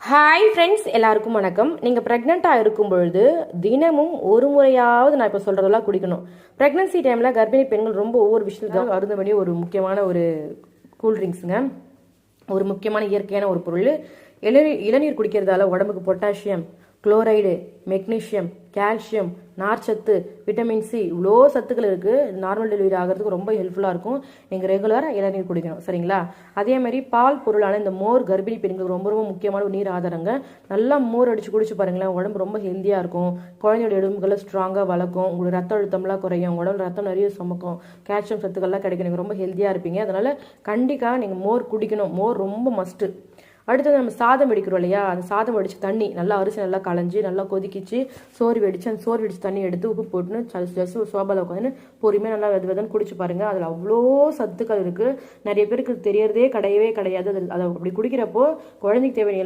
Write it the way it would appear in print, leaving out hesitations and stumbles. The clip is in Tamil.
ஹாய் ஃப்ரெண்ட்ஸ், எல்லாருக்கும் வணக்கம். நீங்கள் ப்ரெக்னெண்ட்டாக இருக்கும் பொழுது தினமும் ஒரு முறையாவது நான் இப்போ சொல்கிறதெல்லாம் குடிக்கணும். ப்ரெக்னன்சி டைமில் கர்ப்பிணி பெண்கள் ரொம்ப ஒவ்வொரு விஷயத்துக்கும் அருந்த வேண்டிய ஒரு முக்கியமான ஒரு கூல்ட்ரிங்க்ஸுங்க. ஒரு முக்கியமான இயற்கையான ஒரு பொருள். இளநீர் குடிக்கிறதால உடம்புக்கு பொட்டாசியம், குளோரைடு, மெக்னீஷியம், கால்சியம், நார்ச்சத்து, விட்டமின் சி, இவ்வளோ சத்துக்கள் இருக்குது. நார்மல் டெலிவரி ஆகிறதுக்கு ரொம்ப ஹெல்ப்ஃபுல்லாக இருக்கும். நீங்கள் ரெகுலராக இளநீர் குடிக்கணும், சரிங்களா? அதே மாதிரி பால் பொருளான இந்த மோர் கர்ப்பிணி பெண்களுக்கு ரொம்ப ரொம்ப முக்கியமான ஒரு நீர் ஆதாரங்க. நல்லா மோர் அடித்து குடிச்சு பாருங்களேன், உடம்பு ரொம்ப ஹெல்த்தியாக இருக்கும். குழந்தையோட எலும்புகளை ஸ்ட்ராங்காக வளர்க்கும். உங்களுக்கு ரத்த அழுத்தம்லாம் குறையும். உடம்புல ரத்தம் நிறைய சுமக்கும். கால்சியம் சத்துக்கள்லாம் கிடைக்கும். நீங்கள் ரொம்ப ஹெல்த்தியாக இருப்பீங்க. அதனால் கண்டிப்பாக நீங்கள் மோர் குடிக்கணும். மோர் ரொம்ப மஸ்ட்டு. அடுத்தது நம்ம சாதம் வெடிக்கிறோம் இல்லையா, அந்த சாதம் வெடிச்சு தண்ணி நல்லா அரிசி நல்லா களைஞ்சி நல்லா கொதிக்கிச்சு சோறு வெடிச்சு அந்த சோறு வெடிச்சு தண்ணி எடுத்து உப்பு போட்டுன்னு ஜஸ்ட் சோபாவில் உட்காந்து பொறுமையாக நல்லா வெதுன்னு குடிச்சு பாருங்க. அதில் அவ்வளோ சத்துக்கள் இருக்குது. நிறைய பேருக்கு தெரியறதே கிடையவே கிடையாது. அதை அப்படி குடிக்கிறப்போ குழந்தைக்கு தேவையான